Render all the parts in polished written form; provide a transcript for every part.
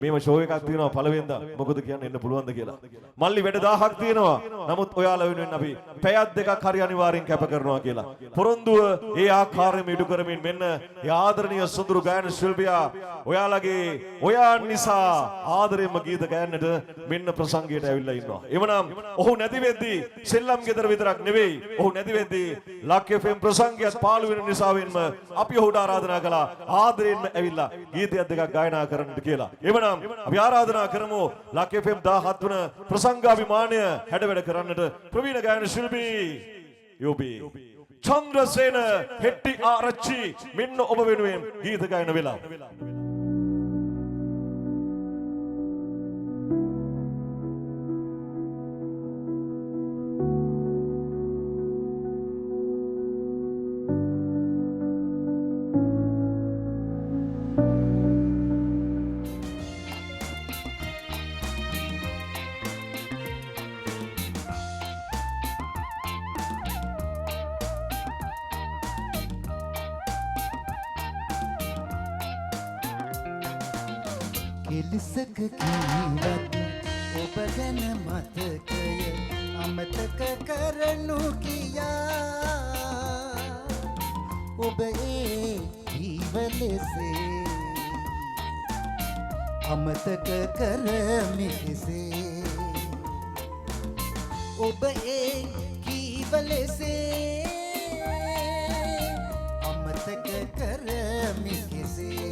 මේව ෂෝ එකක් තියෙනවා පළවෙනිදා මොකද කියන්න එන්න පුළුවන්ද කියලා. මල්ලි වැඩ 1000ක් තියෙනවා. නමුත් ඔයාලා වෙනුවෙන් අපි පැයක් දෙකක් හරි අනිවාර්යෙන් කැප කරනවා කියලා. පොරොන්දුව ඒ ආකාරයෙන්ම ඉටු කරමින් මෙන්න ආදරණීය සුඳුරු ගායන ශිල්පියා ඔයාලගේ ඔයාන් නිසා ආදරයෙන්ම ගීත ගයන්නට මෙන්න ප්‍රසංගයට ඇවිල්ලා ඉන්නවා. එවනම් ඔහු නැති වෙද්දී සෙල්ලම් ගෙදර විතරක් නෙවෙයි. ඔහු නැති වෙද්දී ලක් FM ප්‍රසංගයත් පාළු වෙන නිසාවෙන්ම අපි ඔහුට ආරාධනා කළා ආදරයෙන්ම ඇවිල්ලා ගීතයක් දෙකක් ගායනා කරන්නට කියලා. එවනම් අපි ආරාධනා කරමු ලක් FM 17 වන ප්‍රසංගාභිමානය හැඩවැඩ කරන්නට ප්‍රවීණ ගායන ශිල්පී යෝබී චන්ද්‍රසේන හෙට්ටි ආරච්චි මෙන්න ඔබ වෙනුවෙන් ගීත ගායන වෙලාව. කිලිසක කීවත් ඔබ ගැන මතකය අමතක කරනු කියා ඔබ ඒ ජීවලෙසේ අමතක කරමි කෙසේ ඔබ ඒ ජීවලෙසේ අමතක කරමි කෙසේ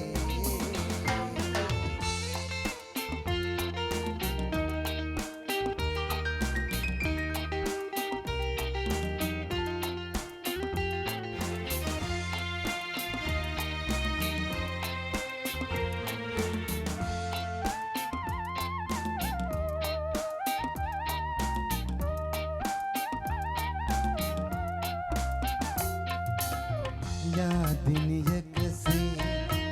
යාදිනියකසේ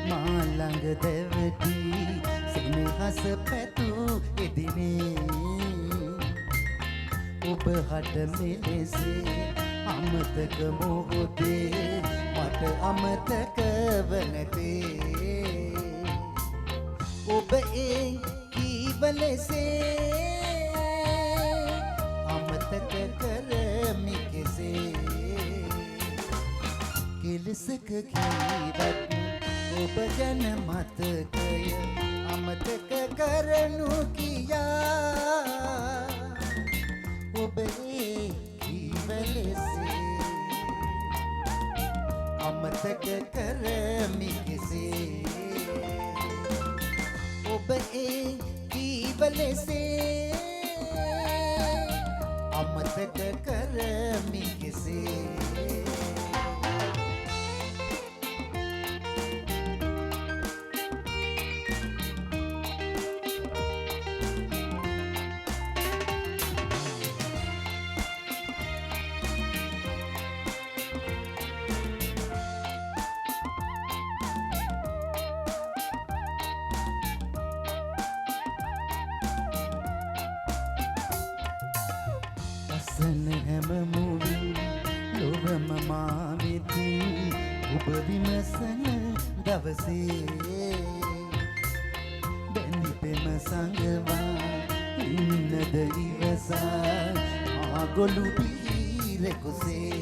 මා ළඟ දැවටි සෙනෙහස පැතූ එදිනේ ඔබ හට මෙලෙසේ අමතක මොහොතේ මට අමතක වනතේ ඔබ ඒ කීවලෙසේ අමතක කරමි කෙසේ කිලිසක කීවත් ඔබ ගැන මතකය අමතක කරනු කියා ඔබ ඒ ජීවලෙසේ අමතක කරමි කෙසේ ඔබ ඒ ජීවලෙසේ අමතක කරමි කෙසේ සන හැම මුවින් ලොවම මා වෙතින් ඔබ විමසන දවසේ බැඳි පෙම සංගවා ඉන්නද ඉවසා ආගොලු බීරකුසේ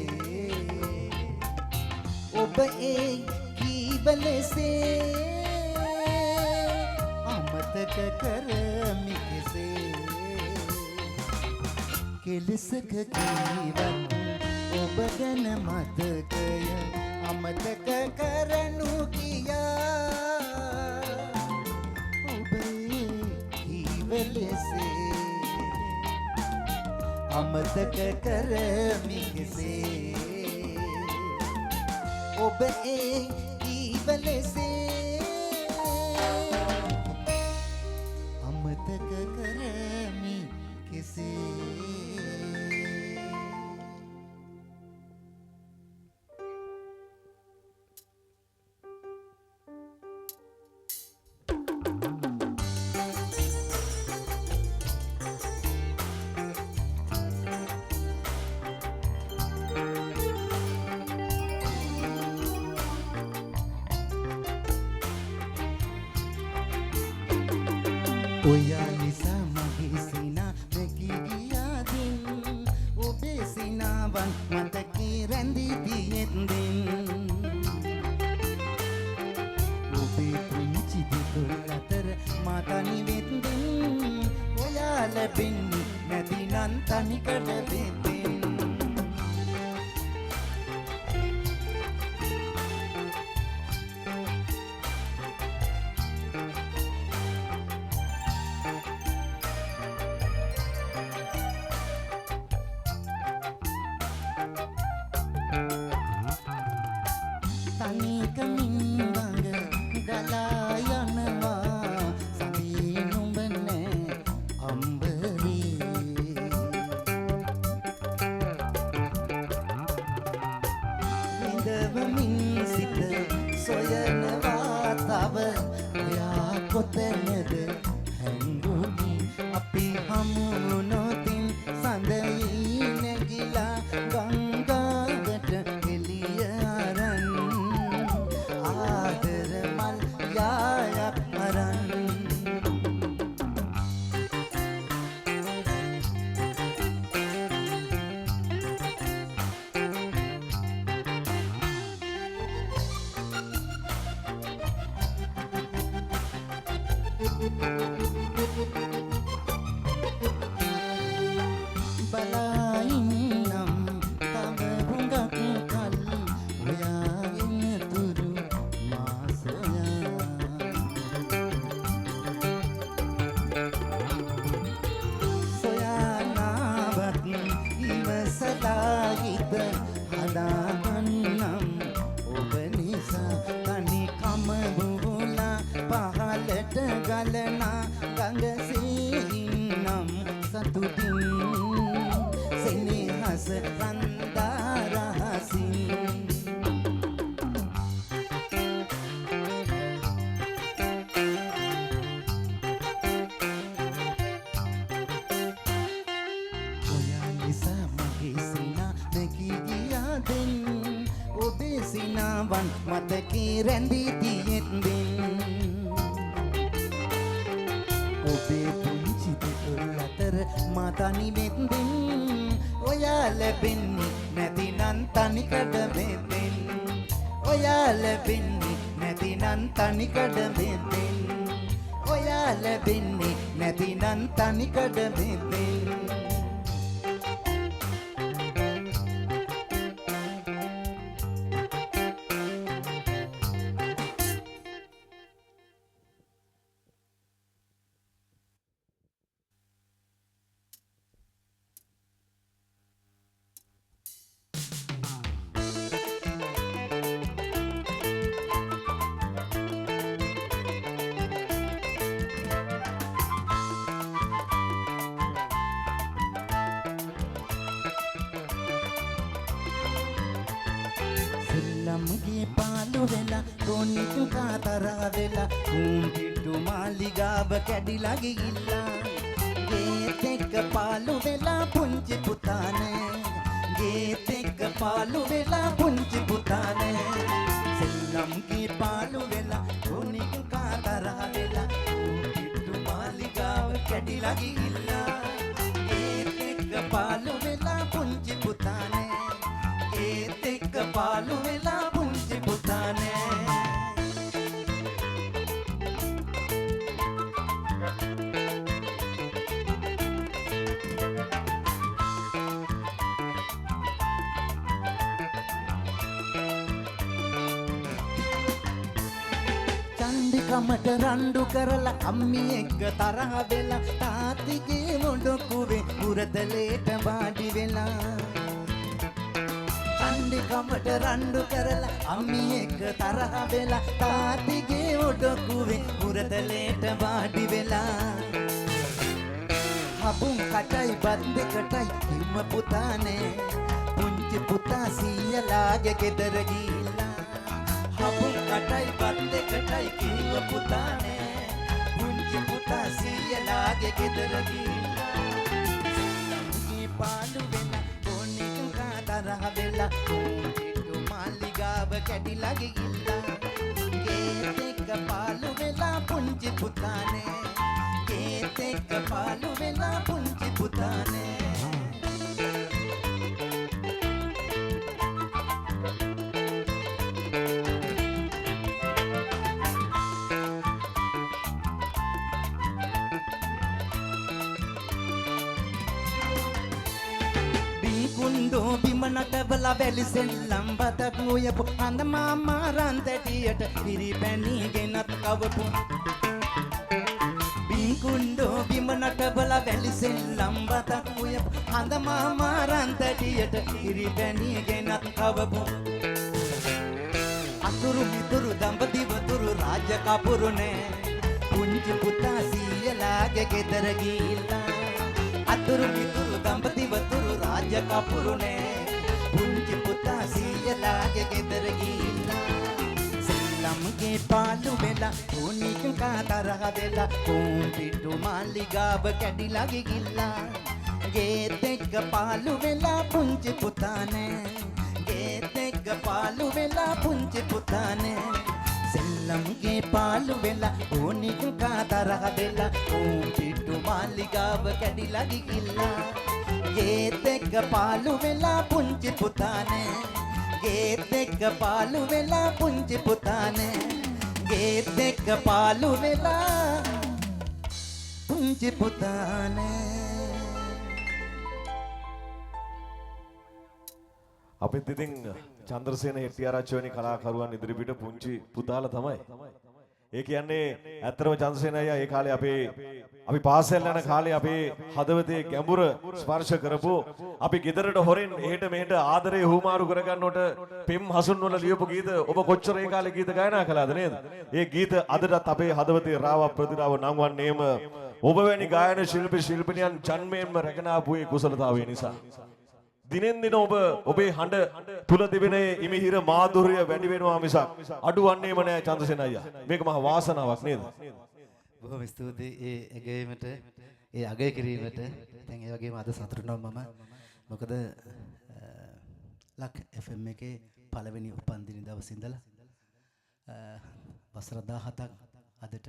ඔබ ඒ කීවලෙසේ අමතක කරමි කෙසේ කිලිසක කීවත් ඔබ ගැන මතකය අමතක කරනු කියා ඔබ කීවලෙසේ අමතක කරමි කෙසේ ඔබ ඒ කීවලෙසේ අමතක කරමි කෙසේ ඔයා නිසා මගේ සිනා නැගී ගියාදින් ඔබේ සිනාවන් මතකේ රැඳී තියෙද්දින් ඔබේ පුංචි දෙතොල් අතර මා තනි වෙද්දින් ඔයා ලැබෙන්නේ නැතිනම් තනිකඩ වෙද්දින් තනිකමින් ගඟ ගලා යනවා සමී නුඹ නෑ අම්බරේ විඳවමින් සිත සොයනවා තව ඔයා කොතැනද හැංගුනි අපි හමු වුණොතින් සඳයි නැගිලා ගංගාවට එළිය අරන් ආදර මල් යායක් අරන් බලායින්නම් තව හුඟක් කල් ඔයා එනතුරු මා සොයා සොයානාවත් ඉවසලා හිත හදාගන්නම් ඔබ නිසා තනිකම බුබුලා පහලට ගලනා ගඟසේ ඉන්නම් සතුටින් සෙනෙහස රන්දා රහසින් ඔයා නිසා මගේ සිනා නැගී ගියාදෙන් ඔබේ සිනාවන් මතකේ රැඳී තියෙද්දින් ඔබේ පුංචි දෙතොල් අතර මා තනි වෙද්දින් ඔයා ලැබෙන්නේ නැතිනම් තනිකඩ වෙද්දින් ඔයා ලැබෙන්නේ නැතිනම් තනිකඩ වෙද්දින් ඔයා ලැබෙන්නේ නැතිනම් තනිකඩ වෙද්දින් සෙල්ලම්ගේ පාලු වෙලා තොනික කාතරා වෙලා කුම්පිටු මාලිගාව කැඩිලා ගිහිල්ලා ගේත් එක්ක පාලු වෙලා පුංචි පුතානේ ගේත් එක්ක පාලු වෙලා පුංචි පුතානේ සෙල්ලම්ගේ පාලු වෙලා තොනික කාතරා වෙලා කුම්පිටු මාලිගාව කැඩිලා ගිහිල්ලා ගේත් එක්ක පාලු වෙලා පුංචි පුතානේ ඒත් එක්ක පාලු වෙලා පුංචි පුතානේ චන්දිකමට රණ්ඩු කරලා අම්මි එක්ක තරහ වෙලා තාත්තිගේ මොඩොකුවේ උරතලේට වාඩි වෙලා චන්දිකමට රණ්ඩු කරලා අම්මි එක්ක තරහ වෙලා තාත්තිගේ මොඩොකුවේ උරතලේට වාඩි වෙලා හබුන් කටයි බත් දෙකටයි හිම පුතානේ පුංචි පුතා සීයලාගේ ගෙදර ගිහිල්ලා හබුන් කටයි බත් දෙකටයි කිව්ව පුතානේ පුංචි පුතා සීයලාගේ ගෙදර ගිහිල්ලා සීයලාගේ පාලු වෙලා කොනික කාතරහ වෙලා කුම්පිටු මාලිගාව කැඩිලා ගිහිල්ලා ගේත් එක්ක පාලු වෙලා පුංචි පුතානේ ගේත් එක්ක පාළු වෙලා පුංචි පුතානේ බිකුණ්ඩෝ බිම නටබලා වැලි සෙල්ලම් බතක් උයපු අඳ මාමා රන්තටියට පිරිපැණි ගෙනත් කවපු බිකුණ්ඩෝ බිම නටබලා වැලි සෙල්ලම් බතක් උයපු අඳ මාමා රන්තටියට පිරිපැණි ගෙනත් කවපු අතුරු මිතුරු දඹදිව තුරු රාජ කපුරුනේ පුංචි පුතා සීයලාගේ ගෙදර ගිහිල්ලා අතුරු මිතුරු දඹදිව තුරු රාජ කපුරුනේ පුංචි පුතා සීයලාගේ ගෙදර ගිහිල්ලා සෙල්ලම්ගේ පාළු වෙලා උනික කාතරහ වෙලා කොම්පිටු මාලිගාව කැඩිලා ගිහිල්ලා ගේත් එක්ක පාළු වෙලා පුංචි පුතානේ ගේත් එක්ක පාළු වෙලා පුංචි පුතානේ සෙල්ලම්ගේ පාළු වෙලා උනික කාතරහ වෙලා කොම්පිටු මාලිගාව කැඩිලා ගිහිල්ලා ගේත් එක්ක පාළු වෙලා පුංචි පුතානේ ගේත් එක්ක පාළු වෙලා පුංචි පුතානේ ගේත් එක්ක පාළු වෙලා පුංචි පුතානේ අපිත් ඉතින් චන්ද්‍රසේන හෙට්ටිආරච්චි වැනි කලාකරුවන් ඉදිරිපිට පුංචි පුතාලා තමයි. ඒ කියන්නේ ඇත්තටම චන්ද්‍රසේන අයියා ඒ කාලේ අපි පාසල් යන කාලේ අපේ හදවතේ ගැඹුර ස්පර්ශ කරපු අපි ගෙදරට හොරෙන් එහෙට මෙහෙට ආදරේ හුමාරු කරගන්නකොට පෙම් හසුන් වල ලියපු ගීත ඔබ කොච්චර ඒ කාලේ ගීත ගායනා කළාද නේද? ඒ ගීත අදටත් අපේ හදවතේ රාව ප්‍රතිරාව නංවන්නේම ඔබ වැනි ගායන ශිල්පිනියන් ජන්මයෙන්ම රැගෙන ආපු ඒ කුසලතාවය නිසා. දිනෙන් දින ඔබේ හඬ තුල තිබෙන ඉමිහිර මාධුර්ය වැඩි වෙනවා මිසක් අඩු වන්නේම නෑ චන්ද්‍රසේන අයියා. මේක මහ වාසනාවක් නේද? බොහොම ස්තුතියි ඒ අගයීමට ඒ අගය කිරීමට. දැන් ඒ වගේම අද සතුටුනවා මම. මොකද ලක් FM එකේ පළවෙනි උපන්දින දවසේ ඉඳලා වසර 17ක් අදට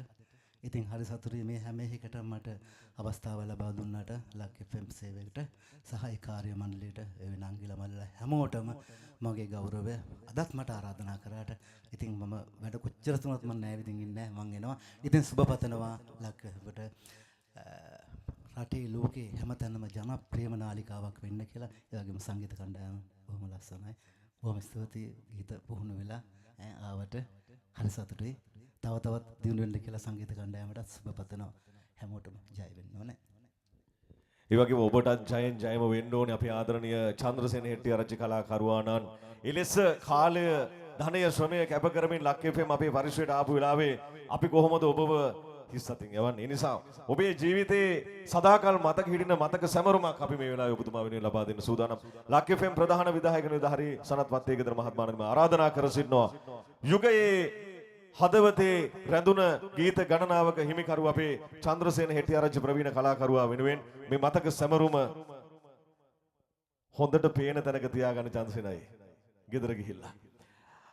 ඉතින් හරි සතුටුයි මේ හැම එකටම මට අවස්ථාව ලබා දුන්නාට ලක් FM සේවයට සහ ඒ කාර්ය මණ්ඩලයට ඒ නංගිලා මල්ලා හැමෝටම මගේ ගෞරවය අදත් මට ආරාධනා කරාට ඉතින් මම වැඩ කොච්චර තුනත් මම නැවිදින් ඉන්නේ මම එනවා. ඉතින් සුබපතනවා ලක් FMට රටේ ලෝකේ හැමතැනම ජනප්‍රියම නාලිකාවක් වෙන්න කියලා. ඒ වගේම සංගීත කණ්ඩායම බොහොම ලස්සනයි. බොහොම ස්තුතියි ගීත පුහුණු වෙලා ආවට හරි සතුටුයි. තව තවත් දියුණු වෙන්න කියලා සංගීත කණ්ඩායමටත් සුබපතනවා. හැමෝටම ජය වෙන්න ඕනේ. ඒ වගේම ඔබටත් ජයෙන් ජයම වෙන්න ඕනේ අපේ ආදරණීය චන්ද්‍රසේන හෙට්ටිආරච්චි කලාකරුවාණන්. එලෙස කාලය ධනය ශ්‍රමය කැප කරමින් ලක් FM අපේ පරිශ්‍රයට ආපු වෙලාවේ අපි කොහොමද ඔබව හිස් අතින් යවන්නේ? ඒ නිසා ඔබේ ජීවිතේ සදාකල් මතක හිටින මතක සැමරුමක් අපි මේ වෙලාවේ ඔබතුමා වෙනුවෙන් ලබා දෙන්න සූදානම්. ලක් FM ප්‍රධාන විධායක නිලධාරී සනත් වත්තේකදර මහත්මයාණන් ආරාධනා කර සිටිනවා. යුගයේ හදවතේ රැඳුන ගීත ගණනාවක හිමිකරු අපේ චන්ද්‍රසේන හෙට්ටිආරච්චි ප්‍රවීණ කලාකරුවා වෙනුවෙන් මේ මතක සැමරුම හොඳට පේන තැනක තියාගන්න චන්ද්‍රසේනයි ගෙදර ගිහිල්ලා.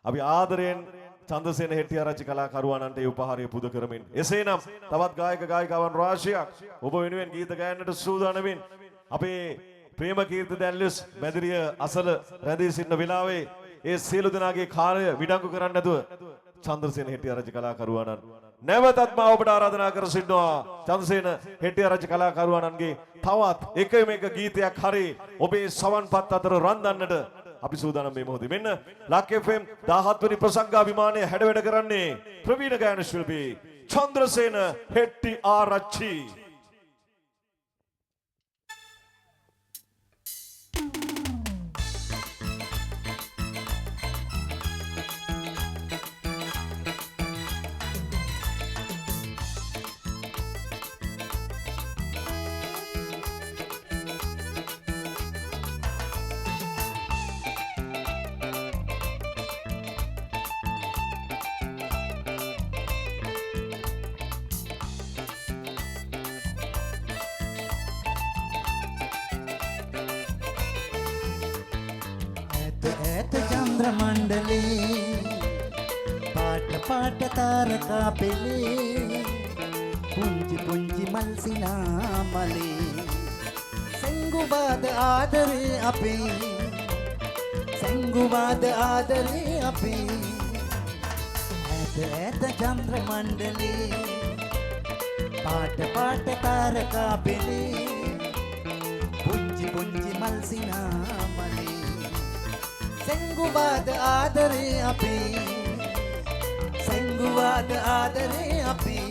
අපි ආදරයෙන් චන්ද්‍රසේන හෙට්ටිආරච්චි කලාකරුවාණන්ට ඒ උපහාරය පුද කරමින් එසේනම් තවත් ගායක ගායිකාවන් රාශියක් ඔබ වෙනුවෙන් ගීත ගයන්නට සූදානමින් අපේ ප්‍රේමකීර්ති දැල්ලස් මැදිරිය අසල රැඳී සිටින වෙලාවේ ඒ සියලු දෙනාගේ කාර්ය විඩංගු කරන්න නැතුව චන්ද්‍රසේන හෙට්ටිආරච්චි කලාකරුවාණන් නැවතත් මා ඔබට ආරාධනා කර සිටිනවා. චන්ද්‍රසේන හෙට්ටිආරච්චි කලාකරුවාණන්ගේ තවත් එකම එක ගීතයක් හරි ඔබේ සවන්පත් අතර රඳන්නට අපි සූදානම් මේ මොහොතේ. මෙන්න ලක් FM 17 වෙනි ප්‍රසංගාභිමානය හැඩවැඩ කරන්නේ ප්‍රවීණ ගායන ශිල්පී චන්ද්‍රසේන හෙට්ටිආරච්චි. चंद्र मंडली पाट पाट तारका पिली පුංචි පුංචි මල් සිනාමලේ සංගුබාද ආදරේ අපේ සංගුබාද ආදරේ අපේ ඇත ඇත චන්ද්‍ර මණ්ඩලේ පාට පාට තාරකා පෙළේ පුංචි පුංචි මල් සිනාමලේ සංගුබාද ආදරේ අපේ සංගුබාද ආදරේ අපේ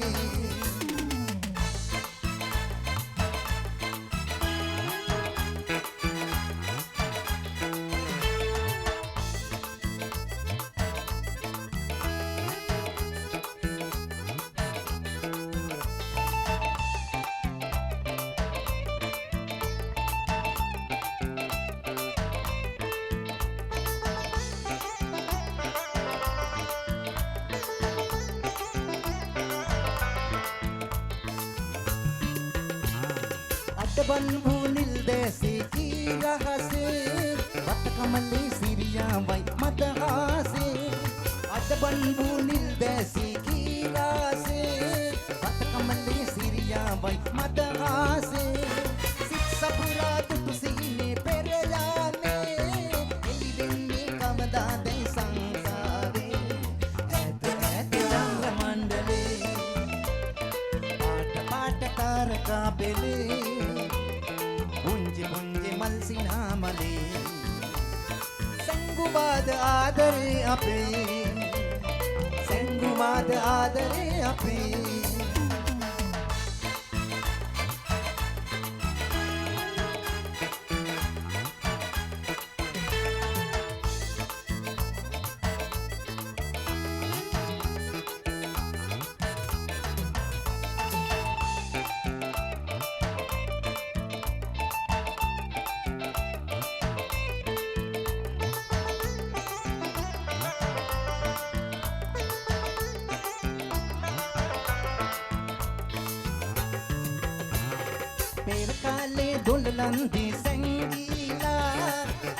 අඩබන් වූ නිල් දැසේ කී රහසේ වටකමලේ සිරියාවයි මදහාසේ අඩබන් වූ නිල් දැසේ කී රහසේ වටකමලේ සිරියාවයි මදහාසේ සිත් සපුරා දුටු සීනේ පෙරලානේ එලි වෙන්නේ කවදාදයි සංසාරේ ඇත ඇත චන්ද්‍ර මණ්ඩලේ පාට පාට තාරකා පෙළේ පුංචි පුංචි මල් සිනාමලේ සංගුබාද ආදරේ අපේ සංගුබාද ආදරේ අපේ පෙරකාලේ දොළලන්දී සංගීලා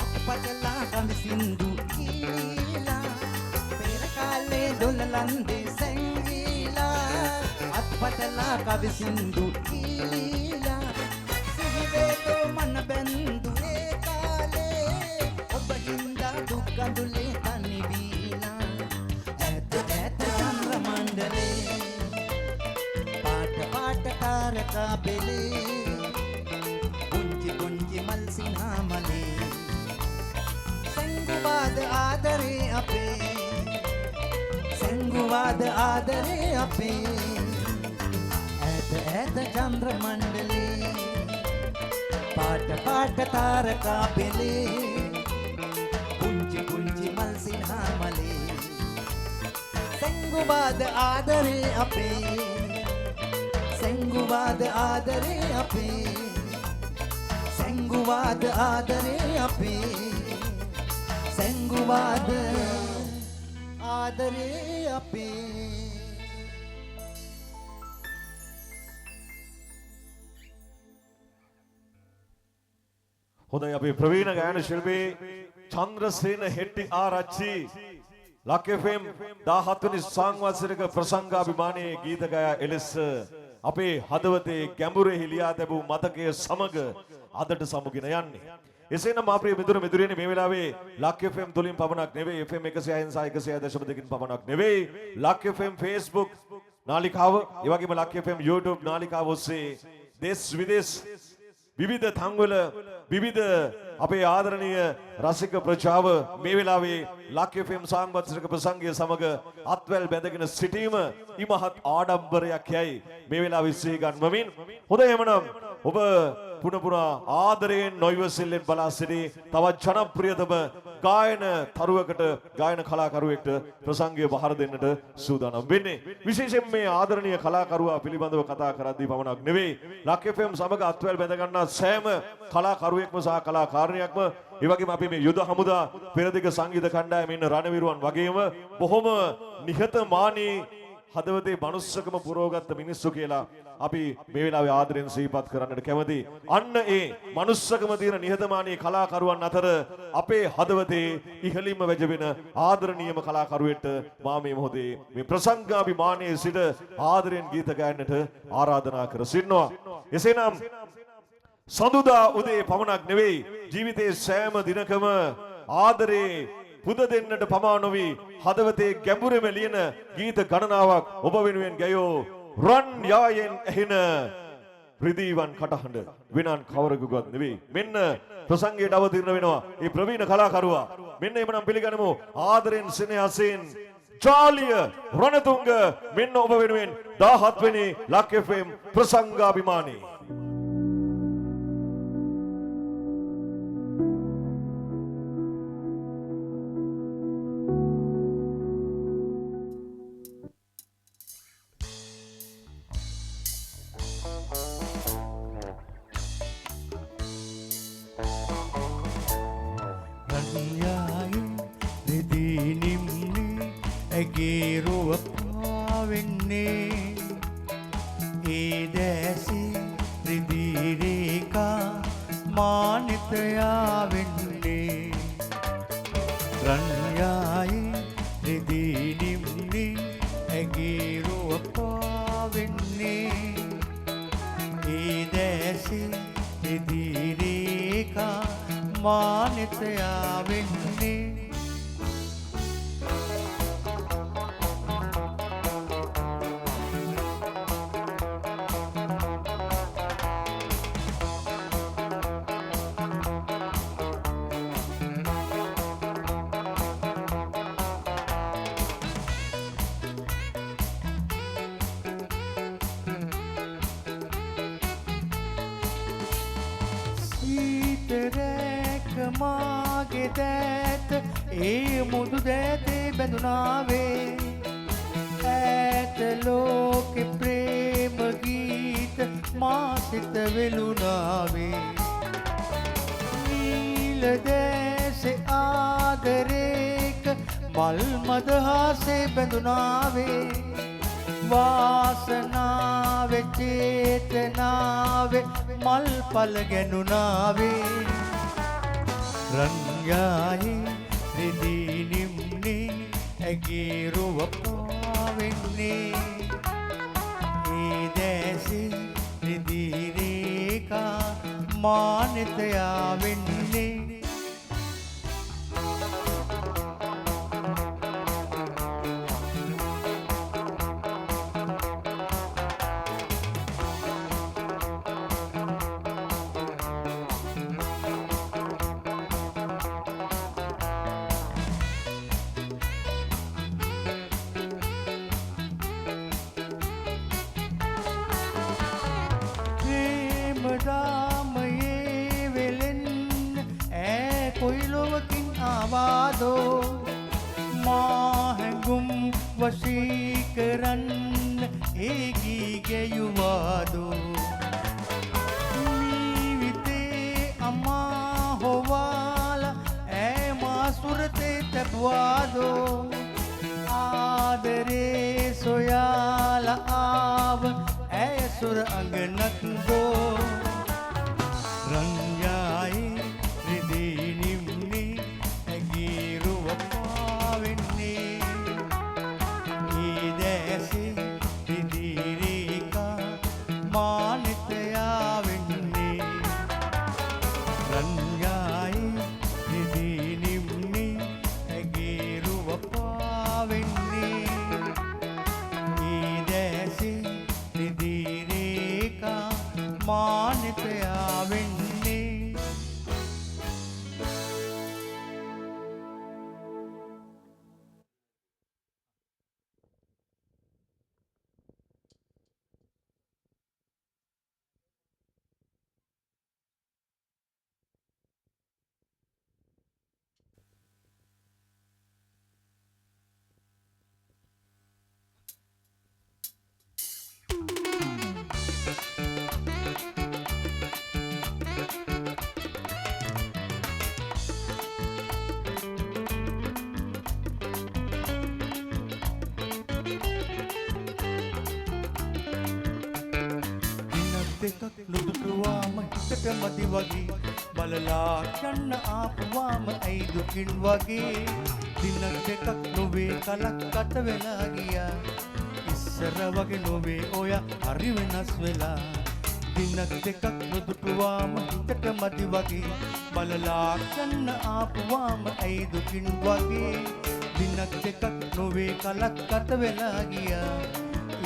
අපපටලා කඳ සින්දු කීලා පෙරකාලේ දොළලන්දී සංගීලා අපපටලා කඳ සින්දු කීලා සිහිවේදෝ මන බැන්දු ඒ කාලේ ඔබ හින්දා දුක් කඳුලේ තනි වීලා ඇත ඇත චන්ද්‍ර මණ්ඩලේ පාට පාට තාරකා පෙළේ මල් සිනාමලේ සංගුබාද ආදරේ අපේ සංගුබාද ආදරේ අපේ ඇත ඇත චන්ද්‍ර මණ්ඩලේ පාට පාට තාරකා පෙළේ පුංචි පුංචි මල් සිනාමලේ සංගුබාද ආදරේ අපේ සංගුබාද ආදරේ අපේ සංගුවාද ආදරේ අපේ සංගුවාද ආදරේ අපේ හොඳයි අපේ ප්‍රවීණ ගායන ශිල්පී චන්ද්‍රසේන හෙට්ටි ආරච්චි ලක් FM 17 වෙනි සංවත්සරික ප්‍රසංගාභිමානයේ ගීත ගායා එලෙස අපේ හදවතේ ගැඹුරෙහි ලියා තිබූ මතකයේ සමග අදට සමුගෙන යන්නේ. එසේනම් අපේ මිතුරු මිතුරියනි මේ වෙලාවේ ලක් FM තුලින් පමණක් නෙවෙයි FM 106 සහ 106.2කින් පමණක් නෙවෙයි ලක් FM Facebook නාලිකාව ඒ වගේම ලක් FM YouTube නාලිකාව ඔස්සේ දේශ විදේශ විවිධ තන්වල විවිධ අපේ ආදරණීය රසික ප්‍රජාව මේ වෙලාවේ ලක් FM සංවත්සරික ප්‍රසංගය සමග අත්වැල් බැඳගෙන සිටීම ඉමහත් ආඩම්බරයක් යයි මේ වෙලාවේ සිහි ගන්වමින් හොඳයි එමනම් ඔබ පුන පුනා ආදරයෙන් නොයිවසිල්ලෙන් බලා සිටි තවත් ජනප්‍රියතම ගායන තරුවකට ගායන කලාකරුවෙක්ට ප්‍රසංගය බහර දෙන්නට සූදානම් වෙන්නේ. විශේෂයෙන් මේ ආදරණීය කලාකරුවා පිළිබඳව කතා කරද්දී පමණක් නෙවෙයි ලක් FM සමග අත්වැල් බැඳ ගන්නා සෑම කලාකරුවෙක්ම සහ කලාකාරිනියක්ම ඒ වගේම අපි මේ යුද හමුදා පෙරදිග සංගීත කණ්ඩායමේ ඉන්න රණවිරුවන් වගේම බොහොම නිහතමානී හදවතේ මනුස්සකම පුරවගත්ත මිනිස්සු කියලා අපි මේ වෙලාවේ ආදරෙන් සිහිපත් කරන්නට කැමතියි. අන්න ඒ මනුස්සකම තියෙන නිහතමානී කලාකරුවන් අතර අපේ හදවතේ ඉහළින්ම වැජවෙන ආදරණීයම කලාකරුවෙක්ට මා මේ මොහොතේ මේ ප්‍රසංගාභිමානයේ සිට ආදරෙන් ගීත ගයන්නට ආරාධනා කර සිටිනවා. එසේනම් සඳුදා උදේ පමණක් නෙවෙයි ජීවිතයේ සෑම දිනකම ආදරේ පුද දෙන්නට පමා නොවි හදවතේ ගැඹුරෙම ලියන ගීත ගණනාවක් ඔබ වෙනුවෙන් ගයෝ රන් යායෙන් ඇහෙන රිදීවන් කටහඬ වෙනන් කවරකුවත් නෙවෙයි. මෙන්න ප්‍රසංගයට අවතීර්ණ වෙනවා මේ ප්‍රවීණ කලාකරුවා. මෙන්න එමනම් පිළිගනිමු ආදරෙන් සෙනෙහසෙන් ජාලිය රණතුංග මෙන්න ඔබ වෙනුවෙන් 17 වෙනි ලක් FM ප්‍රසංගාභිමානී. දෙකක් නුදුටුවාම හිතට මදි වගේ බලලා යන්න ආපුවාම ඇයි දුකින් වගේ දින දෙකක් නොවේ කලක් ගත වෙලා ගියා ඉස්සර වගේ නොවේ ඔය හරි වෙනස් වෙලා දින දෙකක් නුදුටුවාම හිතට මදි වගේ බලලා යන්න ආපුවාම ඇයි දුකින් වගේ දින දෙකක් නොවේ කලක් ගත වෙලා ගියා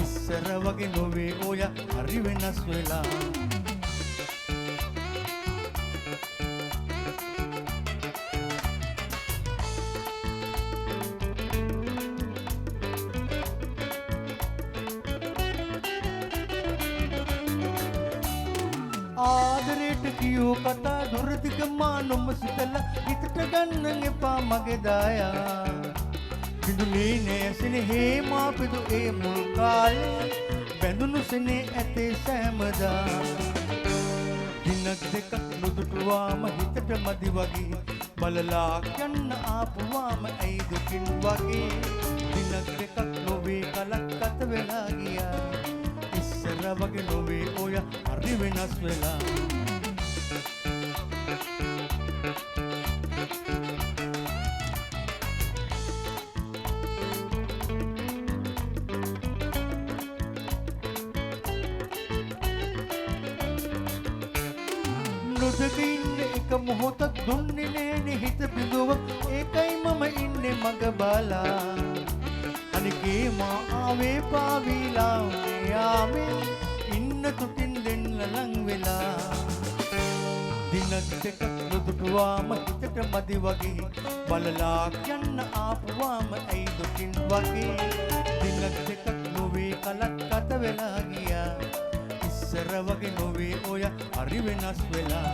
ඉස්සර වගේ නොවේ ඔය හරි වෙනස් වෙලා ආදරයට කියෝ කතා දුරදිග මානොම සිතලා හිතට ගන්න එපා මගේ දායා බිඳුනේ නෑසනේ හේමා පිදු ඒ මුල් කාලේ බැඳුණු සනේ ඇතේ සෑමදා දිනක් දෙකක් නුදුටුවාම හිතට මදි වගේ බලලා යන්න ආපුවාම ඇයි දුකින් වගේ දිනක් දෙකක් නොවේ කලක් ගත වෙලා ගියා ඉස්සර වගේ නොවේ ඔය හරි වෙනස් වෙලා නොදක ඉන්න එක මොහොතක් දුන්නේ නෑනේ හිත බිඳුවක් ඒකයි මම ඉන්නේ මග බලා අනිකේ මා ආවේ පාවිලා යාමේ ඉන්න තුටින් දෙන්න ලං වෙලා දිනක් දෙකක් නුදුටුවාම හිතට මදි වගේ බලලා යන්න ආපුවාම ඇයි දුකින් වගේ දිනක් දෙකක් නොවේ කලක් ගත වෙලා ගියා ඉස්සර වගේ නොවේ ඔය හරි වෙනස් වෙලා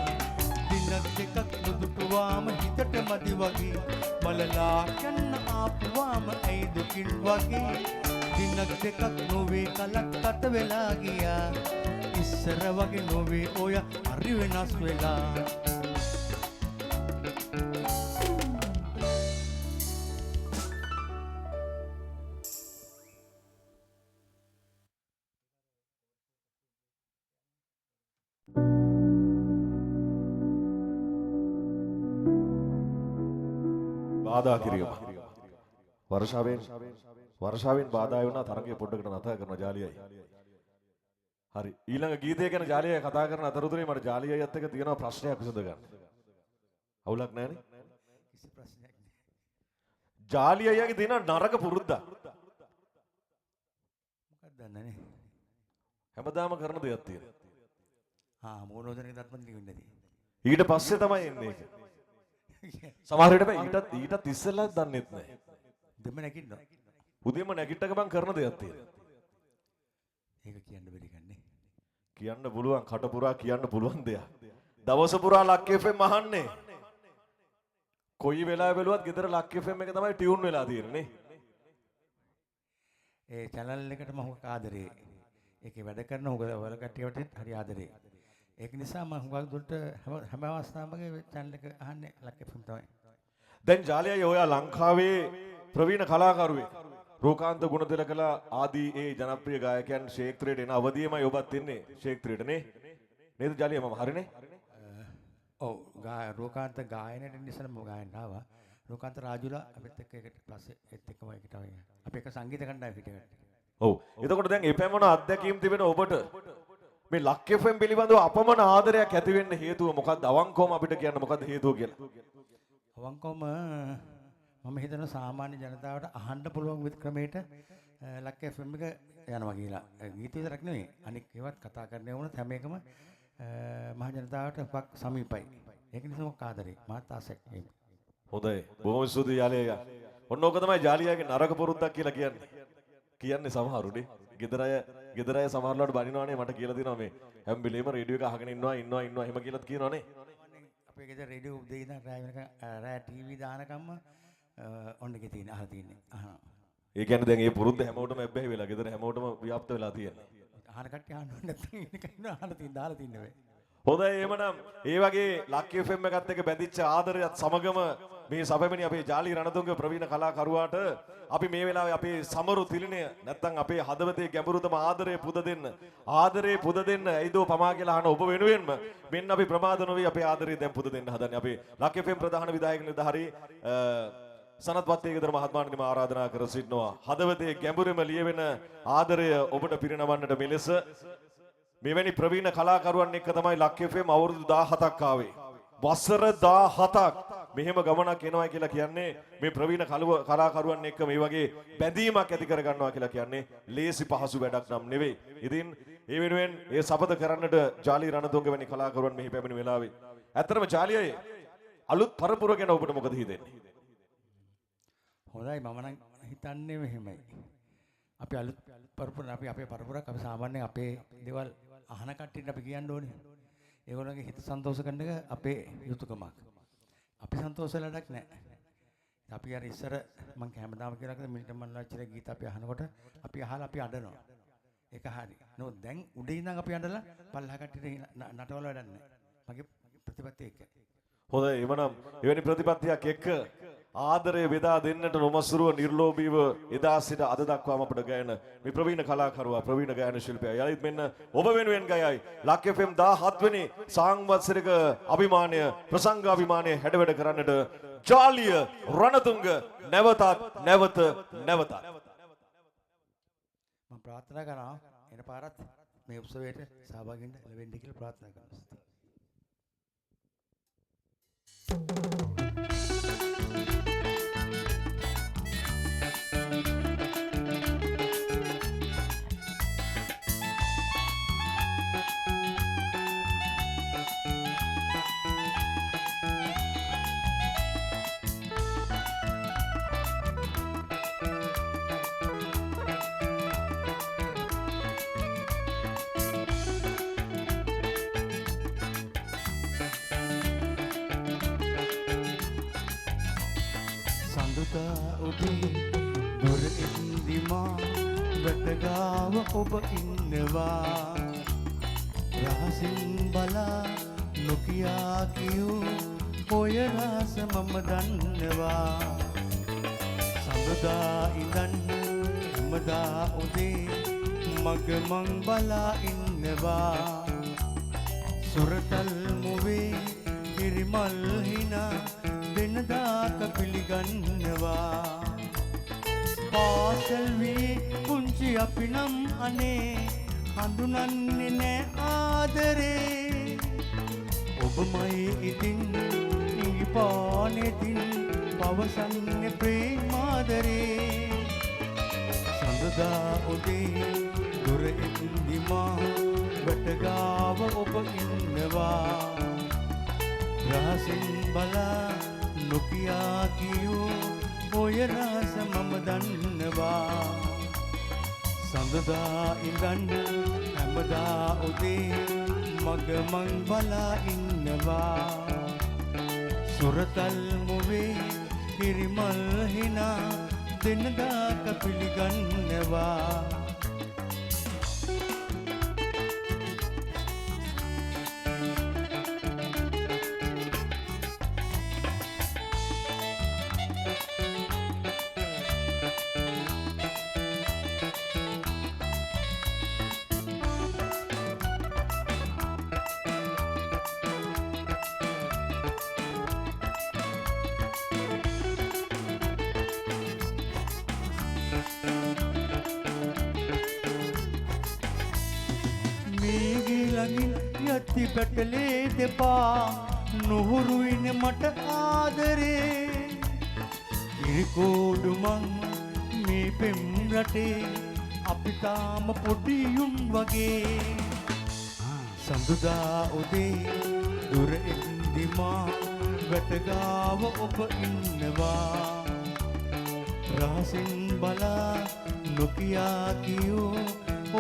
දිනක් දෙකක් නුදුටුවාම හිතට මදි වගේ බලලා යන්න ආපුවාම ඇයි දුකින් වගේ දිනක් දෙකක් නොවේ කලක් ගත වෙලා ගියා ඉස්සර වගේ නොවේ ඔය හරි වෙනස් වෙලා බාධා කිරීම වර්ෂාවෙන් බාධා වුණා තරගය පොඩ්ඩකට නතර කරන ජාලියයි හරි ඊළඟ ගීතය ගැන ජාලියයි කතා කරන අතරතුරේ මට ජාලියයිත් එක්ක තියෙන ප්‍රශ්නයක් විසඳ ගන්න අවුලක් නැහැනේ කිසි ප්‍රශ්නයක් නැහැ ජාලියයිගේ තියෙන නරක පුරුද්දක් මොකක්ද දන්නනේ හැමදාම කරන දෙයක් තියෙනවා මොනෝදනක දත්මන් ලිවෙන්නේ නැති ඊට පස්සේ තමයි එන්නේ ඒක සමහර විට ඊටත් ඉස්සෙල්ලා දන්නෙත් නැහැ දෙම නැගින්න උදේම නැගිට්ට ගමන් කරන දෙයක් තියෙනවා ඒක කියන්න බැරි ගන්නේ කියන්න පුළුවන් කට පුරා කියන්න පුළුවන් දෙයක් දවස පුරා ලක් FM අහන්නේ කොයි වෙලාවෙ බැලුවත් ගෙදර ලක් FM එක තමයි ටියුන් වෙලා තියෙන්නේ ඒ channel එකට මම හුඟක් ආදරේ ඒකේ වැඩ කරන ඔයගොල්ලෝ කට්ටියට හරි ආදරේ ඒක නිසා මම හුඟක් දුරට හැම අවස්ථාවකම channel එක අහන්නේ ලක් FM තමයි දැන් ජාලියයි ඔයා ලංකාවේ ප්‍රවීණ කලාකරුවෙක් රෝකාන්ත ගුණතිලකලා ආදී ඒ ජනප්‍රිය ගායකයන් ශේක්ත්‍රයට එන අවදියමයි ඔබත් ඉන්නේ ශේක්ත්‍රයට නේ නේද ජාලිය මම හරිනේ ඔව් රෝකාන්ත ගායනයට ඉස්සෙල්ලා මම ගායනට ආවා රෝකාන්ත රාජුලා අපිත් එක්ක එකට පස්සේ ඒත් එක්කම එකට ආවා අපි එක සංගීත කණ්ඩායම හිටියට ඔව් එතකොට දැන් එපැමණ අත්දැකීම් තිබෙන ඔබට මේ ලක් FM පිළිබඳව අපමණ ආදරයක් ඇති වෙන්න හේතුව මොකක්ද අවංකවම අපිට කියන්න මොකක්ද හේතුව කියලා අවංකවම මම හිතනවා සාමාන්‍ය ජනතාවට අහන්න පුළුවන් ක්‍රමයට ලක් FM එක යනවා කියලා. ගීත විතරක් නෙවෙයි අනික ඒවත් කතා කරන්න වුණත් හැම එකම මහ ජනතාවට පක් සමීපයි. ඒක නිසා මම ආදරේ මාත් ආසක් ඒක. හොඳයි. බොහොම ස්තුතියි යාලේ. ඔන්න ඕක තමයි ජාලියාගේ නරක පුරුද්දක් කියලා කියන්නේ. කියන්නේ සමහරුනේ. ගෙදර අය සමහරවල්ලාට බනිනවනේ මට කියලා දෙනවා මේ හැම වෙලේම රේඩියෝ එක අහගෙන ඉන්නවා එහෙම කියලාත් කියනවනේ. අපේ ගෙදර රේඩියෝ උදේ ඉඳන් රාය වෙනකන් රාය ටීවී දානකම්ම ඔන්න එකේ තියෙන අහලා තින්නේ. අහනවා. ඒ කියන්නේ දැන් මේ පුරුද්ද හැමෝටම ඇබ්බැහි වෙලා ගෙදර හැමෝටම ව්‍යාප්ත වෙලා තියෙනවා. අහන කට්ටිය අහන්න නැත්නම් ඉන්න කන්න අහලා තින්න දාලා තින්න වෙයි. හොඳයි එහෙමනම් ඒ වගේ ලක් FM එකත් එක්ක බැඳිච්ච ආදරයත් සමගම මේ සබැමිනි අපේ ජාලි රණතුංග ප්‍රවීණ කලාකරුවාට අපි මේ වෙලාවේ අපේ සමරු තිලිනය නැත්තම් අපේ හදවතේ ගැඹුරුතම ආදරේ පුද දෙන්න ඇයිදෝ පමා කියලා අහන ඔබ වෙනුවෙන්ම මෙන්න අපි ප්‍රමාද නොවි අපේ ආදරේ දැන් පුද දෙන්න හදන්නේ අපේ ලක් FM ප්‍රධාන විධායක නිලධාරී සනත් වත්තේකදර මහත්මයාට මම ආරාධනා කර සිටිනවා හදවතේ ගැඹුරම ලියවෙන ආදරය ඔබට පිරිනවන්නට මෙලෙස මෙවැනි ප්‍රවීණ කලාකරුවන් එක්ක තමයි ලක් FM අවුරුදු 17ක් ආවේ වසර 17ක් මෙහෙම ගමනක් එනවා කියලා කියන්නේ මේ ප්‍රවීණ කලාකරුවන් එක්ක මේ වගේ බැඳීමක් ඇති කර ගන්නවා කියලා කියන්නේ ලේසි පහසු වැඩක් නම් නෙවෙයි. ඉතින් ඒ වෙනුවෙන් ඒ සපත කරන්නට ජාලි රණතුංග වැනි කලාකරුවන් මෙහි පැමිණි වෙලාවේ ඇත්තටම ජාලියයි අලුත් පරපුර ගැන ඔබට මොකද හිතෙන්නේ? හොඳයි මම නම් හිතන්නේ මෙහෙමයි. අපි අලුත් පරපුර අපේ පරපුරක් අපි සාමාන්‍යයෙන් අපේ දේවල් අහන කට්ටියට අපි කියන්න ඕනේ. ඒගොල්ලන්ගේ හිත සන්තෝෂ කරන එක අපේ යුතුයකමක්. අපි සන්තෝෂ වෙලක් නැහැ. අපි අර ඉස්සර මම හැමදාම කියලා කරා මිලිටර් මල්ලාච්චිලා ගීත අපි අහනකොට අපි අහලා අපි අඬනවා. ඒක හරි. නෝ දැන් උඩේ ඉඳන් අපි අඬලා පල්ලහ කට්ටියට නටවල වැඩක් නැහැ. මගේ ප්‍රතිපත්තිය ඒක. හොඳයි එවනම් එවැනි ප්‍රතිපත්තියක් එක්ක ආදරය බෙදා දෙන්නට නොමසුරුව නිර්ලෝභීව එදා සිට අද දක්වාම අපට ගයන මේ ප්‍රවීණ කලාකරුවා ප්‍රවීණ ගායන ශිල්පියා යලිත් මෙන්න ඔබ වෙනුවෙන් ගයයි ලක් FM 17 වෙනි සංවත්සරික අභිමානය ප්‍රසංග අභිමානය හැඩවැඩ කරන්නට ජාලිය රණතුංග නැවත මම ප්‍රාර්ථනා කරනවා එන පාරත් මේ උත්සවයට සහභාගී වෙන්න කියලා ප්‍රාර්ථනා කරනවා. දොර ඉන්දිමා වැටගාව ඔබ ඉන්නවා රහසින් බලා නොකියා කියූ ඔය රහස මම දන්නවා සඳුදා ඉඳන් හැමදා උදේ මග මං බලා ඉන්නවා සුරතල් මුවේ කිරිමල් හිනා දෙනදාක පිළිගන්නවා පාසල් වී පුංචි අපි නම් අනේ හඳුනන්නේ නෑ ආදරේ ඔබමයි ඉතින් ඉඟිපානෙතින් පවසන්නේ ප්‍රේමාදරේ සඳදා උදේ දුර ඉඳිමා වැටගාව ඔබ ඉන්නවා රහසින් බලා නොකියා කියූ ඔය රහස මම දන්නවා සඳදා ඉඳන් හැමදා උදේ මග මං බලා ඉන්නවා සුරතල් මුවේ කිරිමල් හිනා දෙනදාක පිළිගන්නවා යති පැටලේ දෙපා නුහුරුයින මට ආදරේ ඉරිකෝඩු මං මේ පෙම් රටේ අපි තාම පොඩියුම් වගේ සඳුදා උදේ දුර ඉඳිමා වැටගාව ඔබ ඉන්නවා රහසින් බලා නොකියා කියූ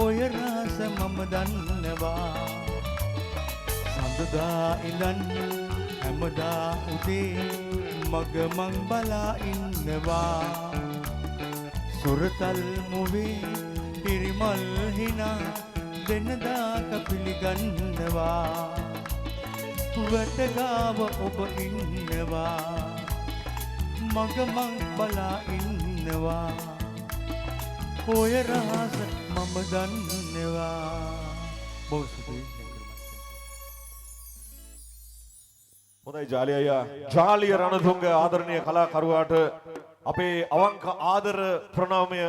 ඔය රහස මම දන්නවා සඳදා ඉඳන් හැමදා උදේ මග මං බලා ඉන්නවා සුරතල් මුවේ පිරිමල් හිනා දෙනදාක පිළිගන්නවා වැටගාව ඔබ ඉන්නවා මග මං බලා ඉන්නවා ඔය රහස මම දන්නවා බොහොම ස්තුතියි හොඳයි ජාලිය අයියා ජාලිය රණතුංග ආදරණීය කලාකරුවාට අපේ අවංක ආදර ප්‍රණාමය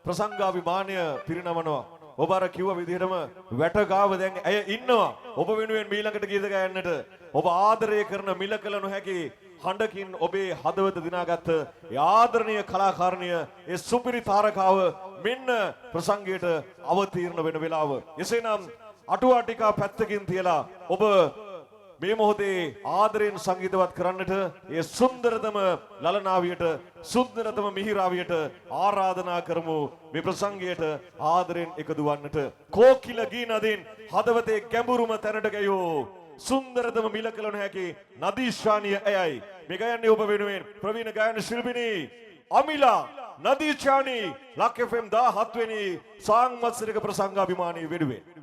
ප්‍රසංගාභිමානය පිරිනමනවා ඔබ අර කිව්ව විදිහටම වැටගාව දැන් ඇය ඉන්නවා ඔබ වෙනුවෙන් ඊළඟට ගීත ගයන්නට ඔබ ආදරය කරන මිලකල නොහැකි හඬකින් ඔබේ හදවත දිනාගත්ත ඒ ආදරණීය කලාකාරණිය ඒ සුපිරි තාරකාව මෙන්න ප්‍රසංගයට අවතීර්ණ වෙන වෙලාව එසේනම් අටුවා ටික පැත්තකින් තියලා ඔබ මේ මොහොතේ ආදරයෙන් සංගීතවත් කරන්නට ඒ සුන්දරතම ලලනාවියට සුන්දරතම මිහිරාවියට ආරාධනා කරමු මේ ප්‍රසංගයට ආදරයෙන් එකතු වන්නට කෝකිල ගී නදින් හදවතේ ගැඹුරුම තැනට ගයෝ සුන්දරතම මිලකල නොහැකි නදීෂානිය එයයි මේ ගයන්නේ ඔබ වෙනුවෙන් ප්‍රවීණ ගායන ශිල්පිනී අමිලා නදීෂානි ලක් FM 17 වෙනි සංවත්සරික ප්‍රසංගාභිමානී වෙනුවෙන්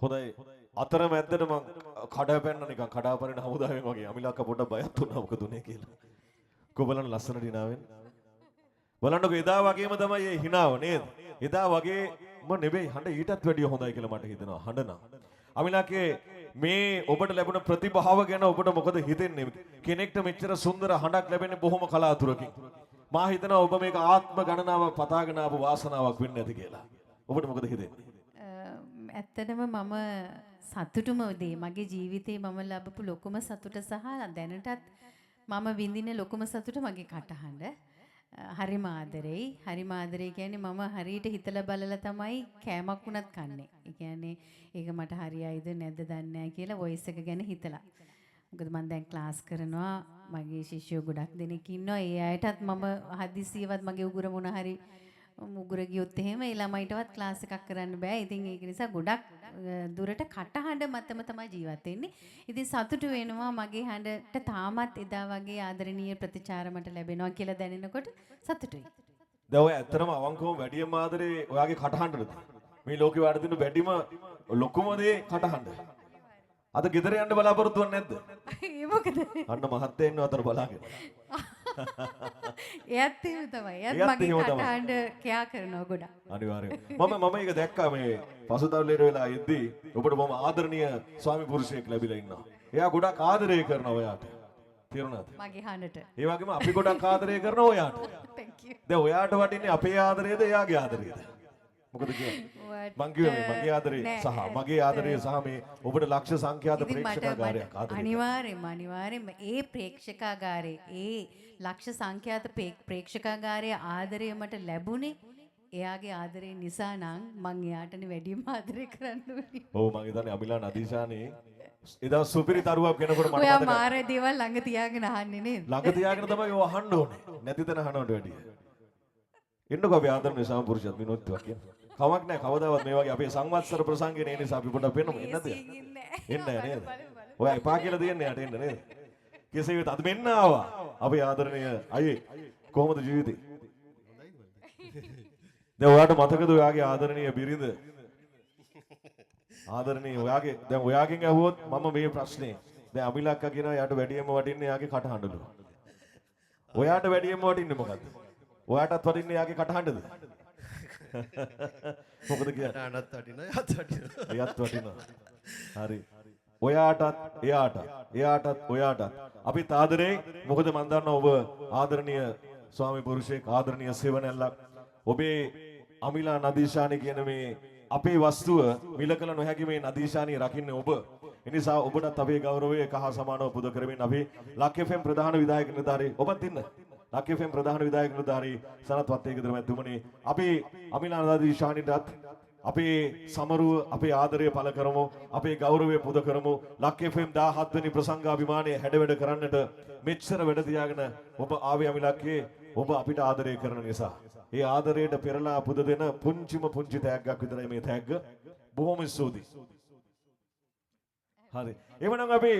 හොඳයි. අතර මැද්දට මං කඩාපැන්න නිකන් කඩාපරින හමුදාවෙන් වගේ අමිලාක පොඩ්ඩක් බයත් වුණා මොකද උනේ කියලා. කොබලන් ලස්සනට hinaවෙන්. බලන්නකො එදා වගේම තමයි මේ hinaව නේද? එදා වගේම නෙවෙයි හඬ ඊටත් වැඩිය හොඳයි කියලා මට හිතෙනවා හඬ නම්. අමිලාගේ මේ ඔබට ලැබුණ ප්‍රතිභාව ගැන ඔබට මොකද හිතෙන්නේ? කෙනෙක්ට මෙච්චර සුන්දර හඬක් ලැබෙන්නේ බොහොම කලාතුරකින්. මා හිතනවා ඔබ මේක ආත්ම ගණනාවක් පතාගෙන ආපු වාසනාවක් වෙන්න ඇති කියලා. ඔබට මොකද හිතෙන්නේ? ඇත්තටම මම සතුටුම දේ මගේ ජීවිතේ මම ලැබපු ලොකුම සතුට සහ දැනටත් මම විඳින ලොකුම සතුට මගේ කටහඬ. හරිම ආදරෙයි. හරිම ආදරෙයි කියන්නේ මම හරියට හිතලා බලලා තමයි කෑමක් වුණත් කන්නේ. ඒ කියන්නේ ඒක මට හරියයිද නැද්ද දන්නේ නැහැ කියලා වොයිස් එක ගැන හිතලා. මොකද මම දැන් ක්ලාස් කරනවා. මගේ ශිෂ්‍යයෝ ගොඩක් දෙනෙක් ඉන්නවා. ඒ අයටත් මම හදිසියවත් මගේ උගුර මොන හරි මුගුර ගියොත් එහෙම ඒ ළමයිටවත් ක්ලාස් එකක් කරන්න බෑ. ඉතින් ඒක නිසා ගොඩක් දුරට කටහඬ මතම තමයි ජීවත් වෙන්නේ. ඉතින් සතුටු වෙනවා මගේ හඬට තාමත් එදා වගේ ආදරණීය ප්‍රතිචාර මට ලැබෙනවා කියලා දැනෙනකොට සතුටුයි. දැන් ඔය ඇත්තටම අවංකවම වැඩිම ආදරේ ඔයාගේ කටහඬටද? මේ ලෝකේ වාඩි දින වැඩිම ලොකුම දේ කටහඬ. අද ගෙදර යන්න බලාපොරොත්තු වෙන්නේ නැද්ද? ඒ මොකද? අන්න මහත්තයා ඉන්නව අතර බලාගෙන. එයත් එහෙම තමයි. එයත් මගේ කටහඬ කෑ කරනවා ගොඩක්. අනිවාර්යයෙන්. මම ඒක දැක්කා මේ පසුතැවිල්ලට වෙලා ඉද්දී ඔබට බොහොම ආදරණීය ස්වාමි පුරුෂයෙක් ලැබිලා ඉන්නවා. එයා ගොඩක් ආදරය කරනවා ඔයාට. තේරුණාද? මගේ හඬට. ඒ වගේම අපි ගොඩක් ආදරය කරනවා ඔයාට. Thank you. දැන් ඔයාට වටින්නේ අපේ ආදරයද එයාගේ ආදරයද? මොකද කියන්නේ? මං කිව්වේ මගේ ආදරේ සහ මගේ ආදරය සහ මේ ඔබට ලක්ෂ සංඛ්‍යාත ප්‍රේක්ෂකාගාරයක් ආදරය. අනිවාර්යෙන්ම ඒ ප්‍රේක්ෂකාගාරේ ඒ ලක්ෂ සංඛ්‍යාත ප්‍රේක්ෂකාගාරයේ ආදරය මට ලැබුණේ එයාගේ ආදරේ නිසා නම් මං එයාටනේ වැඩිම ආදරය කරන්න ඕනේ. ඔව් මං හිතන්නේ අමිලා නදීෂානේ එදා සුපිරි තරුවක් වෙනකොට මට ඔයා මතකයි. මාර දේවල් ළඟ තියාගෙන අහන්නේ නේද? ළඟ තියාගෙන තමයි ඔය අහන්න ඕනේ. නැති තැන අහනවට වැඩිය. එන්නකෝ අපි ආදරණීය සම්පූර්ණියත් විනෝද්වක් කියන්නේ. කමක් නැහැ කවදාවත් මේ වගේ අපේ සංවත්සර ප්‍රසංගේ නේ නිසා අපි පොඩ්ඩක් වෙනමු එන්නද? එන්නේ නේද? ඔයා එපා කියලා දෙන්නේ යට එන්න නේද? කෙසේ වෙතත් අද මෙන්න ආවා. අපි ආදරණීය අයියේ කොහොමද ජීවිතේ? දැන් ඔයාට මතකද ඔයාගේ ආදරණීය බිරිඳ? ආදරණීය ඔයාගේ දැන් ඔයාගෙන් අහුවොත් මම මේ ප්‍රශ්නේ. දැන් අමිලක්කා කියනවා යාට වැඩියෙන්ම වටින්නේ යාගේ කටහඬලු. ඔයාට වැඩියෙන්ම වටින්නේ මොකද්ද? ඔයාටත් වටින්නේ යාගේ කටහඬද? මොකද කියන්නේ? අනත් වටිනවා යත් වටිනවා. එයත් වටිනවා. හරි. ඔයාටත් එයාටත් ඔයාටත් අපිත් ආදරේ. මොකද මම දන්නවා ඔබ ආදරණීය ස්වාමි පුරුෂයෙක් ආදරණීය සෙවණැල්ලක්. ඔබේ අමිලා නදීෂානි කියන මේ අපේ වස්තුව මිලකල නොහැකි මේ නදීෂානි රකින්නේ ඔබ. එනිසා ඔබටත් අපේ ගෞරවය කහ සමානව පුද කරමින් අපි ලක් FM ප්‍රධාන විධායක නිලධාරී ඔබත් ඉන්න. ලක් FM ප්‍රධාන විධායක නිලධාරී සනත් වත්තේකදර මැතිතුමනි අපි අමිලා නදීෂානිටත් අපේ සමරුව අපේ ආදරය පළ කරමු අපේ ගෞරවය පුද කරමු. ලක් FM 17 වෙනි ප්‍රසංගාභිමානය හැඩවැඩ කරන්නට මෙච්චර වැඩ තියාගෙන ඔබ ආවේ අමිලාක්ගේ ඔබ අපිට ආදරය කරන නිසා. ඒ ආදරයට පෙරලා පුද දෙන පුංචිම පුංචි තෑග්ගක් විතරයි මේ තෑග්ග. බොහොම ස්තුතියි. හරි. එවනම් අපි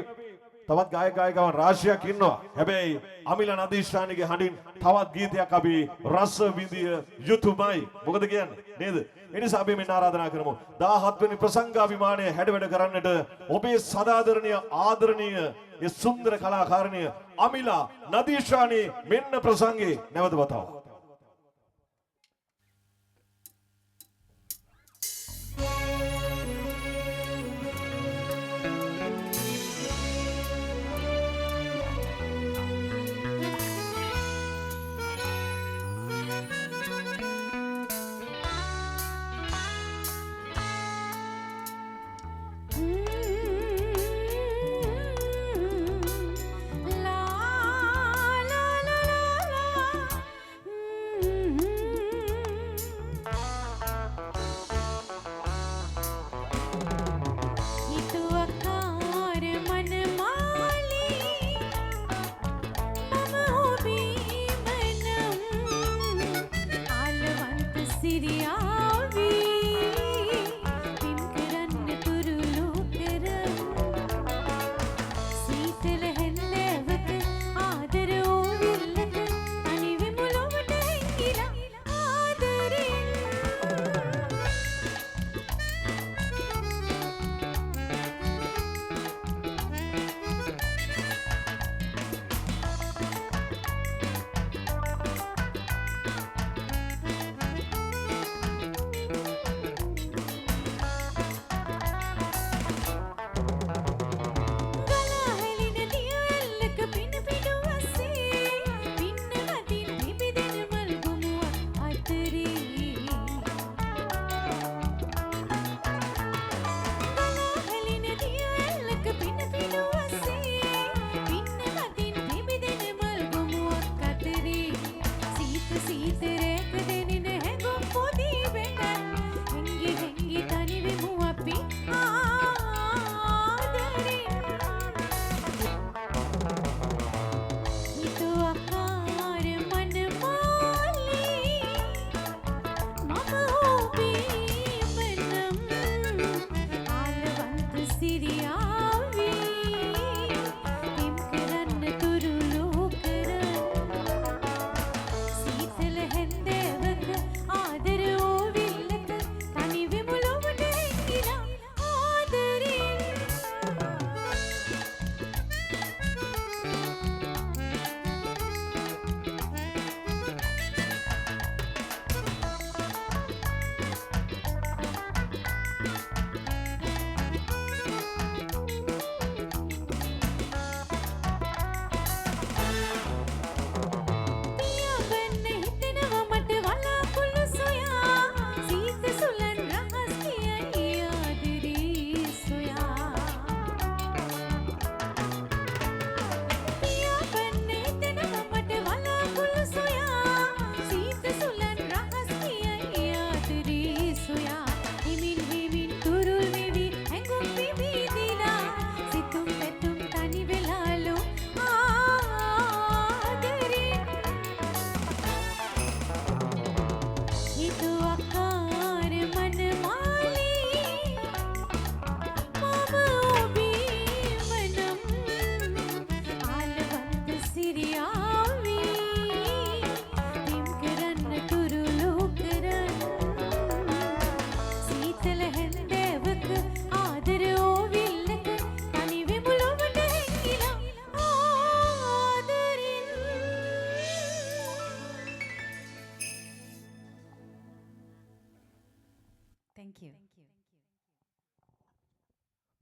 තවත් ගායක ගායිකාවන් රාශියක් ඉන්නවා. හැබැයි අමිලා නදීෂානිගේ හඬින් තවත් ගීතයක් අපි රස විඳිය යුතුයමයි. මොකද කියන්නේ? නේද? ඒ නිසා අපි මෙන්න ආරාධනා කරමු. 17 වෙනි ප්‍රසංගාභිමානය හැඩවැඩ කරන්නට ඔබේ සදාදරණීය ආදරණීය ඒ සුන්දර කලාකාරිනිය අමිලා නදීෂානි මෙන්න ප්‍රසංගේ නැවත වතාවක්.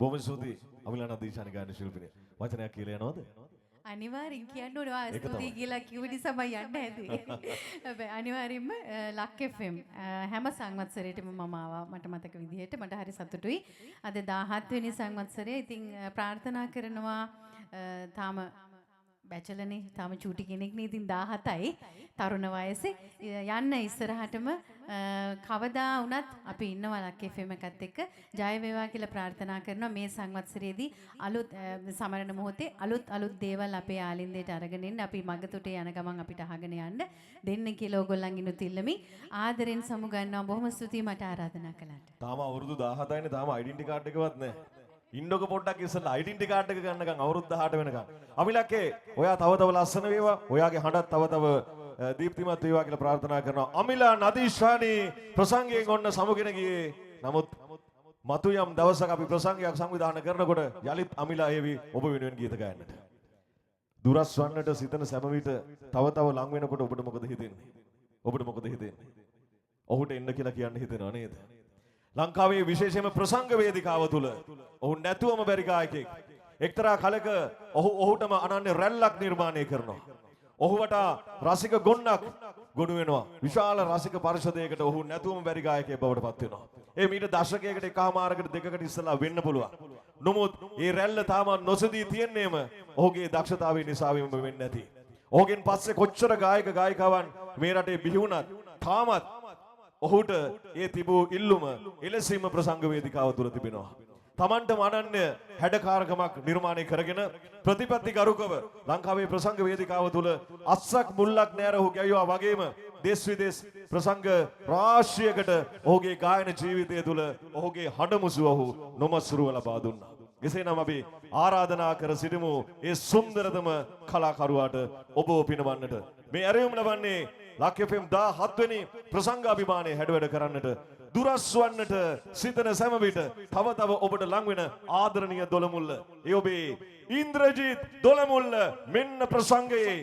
බොහොම ස්තුතියි අමිලා නදීෂානි ගායන ශිල්පිනිය. වචනයක් කියලා යනවද? අනිවාර්යෙන් කියන්න ඕනේ ඔයා ස්තුතියි කියලා කිව්ව නිසා මම යන්න හැදුවේ. හැබැයි අනිවාර්යෙන්ම ලක් FM හැම සංවත්සරයකම මම ආවා මට මතක විදිහට මට හරි සතුටුයි. අද 17 වෙනි සංවත්සරය. ඉතින් ප්‍රාර්ථනා කරනවා තාම බැචලර්නේ තාම චූටි කෙනෙක්නේ. ඉතින් 17යි තරුණ වයසේ යන්න ඉස්සරහටම කවදා වුණත් අපි ඉන්නවා ලක් FM එකත් එක්ක ජය වේවා කියලා ප්‍රාර්ථනා කරනවා. මේ සංවත්සරයේදී අලුත් සමරන මොහොතේ අලුත් දේවල් අපේ ආලින්දයට අරගෙන එන්න අපි මගතොටේ යන ගමන් අපිට අහගෙන යන්න දෙන්න කියලා ඕගොල්ලන්ගිනුත් ඉල්ලමි. ආදරෙන් සමුගන්නවා. බොහොම ස්තුතියි මට ආරාධනා කළාට. තාම අවුරුදු 17යිනේ තාම ඩෙන්ටි කාඩ් එකවත් නැහැ. ඉන්නක පොඩ්ඩක් ඉස්සෙල්ලා ඩෙන්ටි කාඩ් එක ගන්නකම් අවුරුදු 18 වෙනකම්. අමිලක්කේ ඔයා තව තව ලස්සන වේවා. ඔයාගේ හඬත් තව තව දීප්තිමත් වේවා කියලා ප්‍රාර්ථනා කරනවා. අමිලා නදීෂානි ප්‍රසංගයෙන් ඔන්න සමුගෙන ගියේ. නමුත් මතු යම් දවසක අපි ප්‍රසංගයක් සංවිධානය කරනකොට යලිත් අමිලා එවි ඔබ වෙනුවෙන් ගීත ගයන්නට. දුරස් වන්නට සිතන සෑම විට තව තව ලං වෙනකොට ඔබට මොකද හිතෙන්නේ? ඔබට මොකද හිතෙන්නේ? ඔහුට එන්න කියලා කියන්න හිතෙනව නේද? ලංකාවේ විශේෂයෙන්ම ප්‍රසංග වේදිකාව තුල ඔහු නැතුවම බැරි ගායකයෙක්. එක්තරා කලක ඔහුටම අනන්‍ය රැල්ලක් නිර්මාණය කරනවා. ඔහුට රසික ගොන්නක් ගොනු වෙනවා. විශාල රසික පරිෂදයකට ඔහු නැතුවම බැරි ගායකයෙක් බවට පත් වෙනවා. ඒ මීට දශකයකට එකමාරකට දෙකකට ඉස්සලා වෙන්න පුළුවන්. නමුත් මේ රැල්ල තාම නොසදී තියන්නේම ඔහුගේ දක්ෂතාවය නිසා වෙන්නේ නැති. ඔහුගෙන් පස්සේ කොච්චර ගායක ගායිකාවන් මේ රටේ බිහි වුණත් තාමත් ඔහුට ඒ තිබූ ඉල්ලුම එලෙසින්ම ප්‍රසංග වේදිකාව තුල තිබෙනවා. තමන්ට අනන්‍ය හැඩකාරකමක් නිර්මාණය කරගෙන ප්‍රතිපත්තිගරුකව ලංකාවේ ප්‍රසංග වේදිකාව තුල අස්සක් මුල්ලක් නැර ඔහු ගැයුවා වගේම දේශ විදේශ ප්‍රසංග රාශියකට ඔහුගේ ගායන ජීවිතය තුල ඔහුගේ හඬමුසුව ඔහු නොමසුරුව ලබා දුන්නා. එසේනම් අපි ආරාධනා කර සිටිමු ඒ සුන්දරතම කලාකරුවාට ඔබ පිනවන්නට. මේ ඇරයුම් ලබන්නේ ලක් FM 17 වෙනි ප්‍රසංග අභිමානයේ හැඩවැඩ කරන්නට දුරස් වන්නට සිතන සෑම විට තව තව ඔබට ලං වෙන ආදරණීය දොළමුල්ල. ඒ ඔබේ ඉන්ද්‍රජිත් දොළමුල්ල මෙන්න ප්‍රසංගයේ